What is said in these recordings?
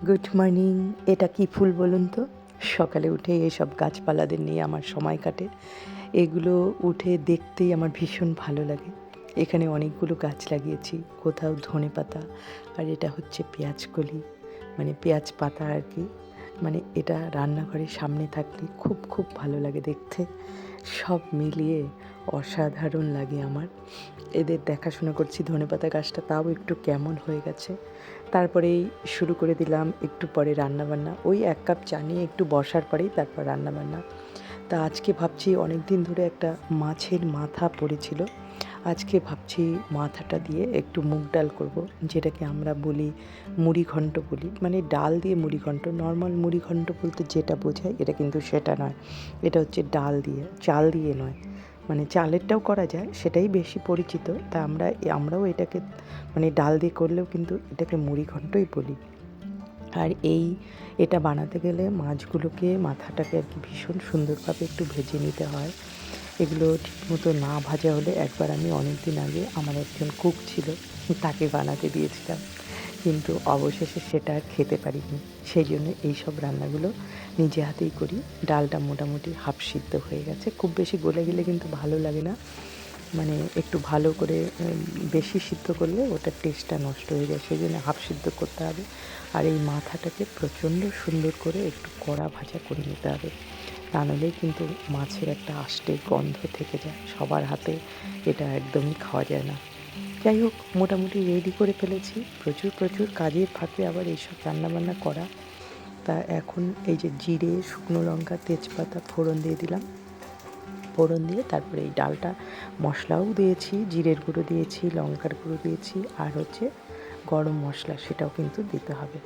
Good morning. এটা কি ফুল বলুন তো? সকালে উঠে এসব গাছপালাদের নিয়ে আমার সময় কাটে। এগুলো উঠে দেখতেই আমার ভীষণ ভালো লাগে। এখানে অনেকগুলো গাছ লাগিয়েছি। কোথাও ধনেপাতা, আর এটা হচ্ছে পেঁয়াজকলি, মানে পেঁয়াজ পাতা আর কি। মানে এটা রান্নাঘরের সামনে থাকলে খুব ভালো লাগে দেখতে। সব মিলিয়ে অসাধারণ লাগে আমার। এদের দেখাশোনা করছি, ধনেপাতা গাছটা তাও একটু কেমন হয়ে গেছে। তারপরেই শুরু করে দিলাম একটু পরে রান্নাবান্না। ওই ১ কাপ চা নিয়ে একটু বসার পরেই তারপর রান্নাবান্না। তা আজকে ভাবছি অনেক দিন ধরে একটা মাছের মাথা পড়েছিল। আজকে ভাবছি মাথাটা দিয়ে একটু মুগ ডাল করব, যেটাকে আমরা বলি মুড়িঘণ্ট বলি। মানে ডাল দিয়ে মুড়িঘণ্ট। নর্মাল মুড়িঘণ্ট বলতে যেটা বোঝায় এটা কিন্তু সেটা নয়। এটা হচ্ছে ডাল দিয়ে, চাল দিয়ে নয়। মানে চালেরটাও করা যায়, সেটাই বেশি পরিচিত। তা আমরাও এটাকে মানে ডাল দিয়ে করলেও কিন্তু এটাকে মুড়িঘণ্টই বলি। আর এটা বানাতে গেলে মাছগুলোকে, মাথাটাকে আর কি ভীষণ সুন্দরভাবে একটু ভেজে নিতে হয়। এগুলো ঠিকমতো না ভাজা হলে, একবার আমি অনেক দিন আগে আমার একজন কুক ছিল, তাকে বানাতে দিয়েছিলাম, কিন্তু অবশেষে সেটা আর খেতে পারিনি। সেই জন্য এইসব রান্নাগুলো নিজে হাতেই করি। ডালটা মোটামুটি হাফ সিদ্ধ হয়ে গেছে, খুব বেশি গলে গেলে কিন্তু ভালো লাগে না। মানে একটু ভালো করে বেশি সিদ্ধ করলে ওটার টেস্টটা নষ্ট হয়ে যায়, সেই জন্য হাফ সিদ্ধ করতে হবে। আর এই মাথাটাকে প্রচণ্ড সুন্দর করে একটু কড়া ভাজা করে নিতে হবে, তা নাহলেই কিন্তু মাছের একটা আষ্টে গন্ধ থেকে যায়। সবার হাতে এটা একদমই খাওয়া যায় না। যাই হোক, মোটামুটি রেডি করে ফেলেছি। প্রচুর কাজের ফাঁকে আবার এইসব রান্নাবান্না করা। তা এখন এই যে জিরে, শুকনো লঙ্কা, তেজপাতা ফোড়ন দিয়ে দিলাম। ফোড়ন দিয়ে তারপরে এই ডালটা, মশলাও দিয়েছি, জিরের গুঁড়ো দিয়েছি, লঙ্কার গুঁড়ো দিয়েছি, আর হচ্ছে গরম মশলা, সেটাও কিন্তু দিতে হবে।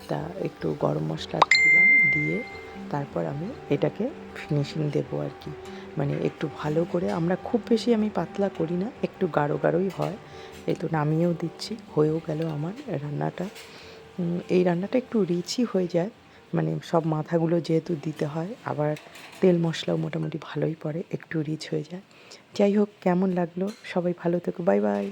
তা একটু গরম মশলা দিলাম, দিয়ে তারপর আমি এটাকে ফিনিশিং দেবো আর কি। মানে একটু ভালো করে, আমরা খুব বেশি আমি পাতলা করি না, একটু গাঢ়ই হয়। এই তো নামিয়েও দিচ্ছি, হয়েও গেল আমার রান্নাটা। এই রান্নাটা একটু রিচই হয়ে যায়, মানে সব মাথাগুলো যেহেতু দিতে হয়, আবার তেল মশলাও মোটামুটি ভালোই পড়ে, একটু রিচ হয়ে যায়। যাই হোক, কেমন লাগলো? সবাই ভালো থেকো, বাই বাই।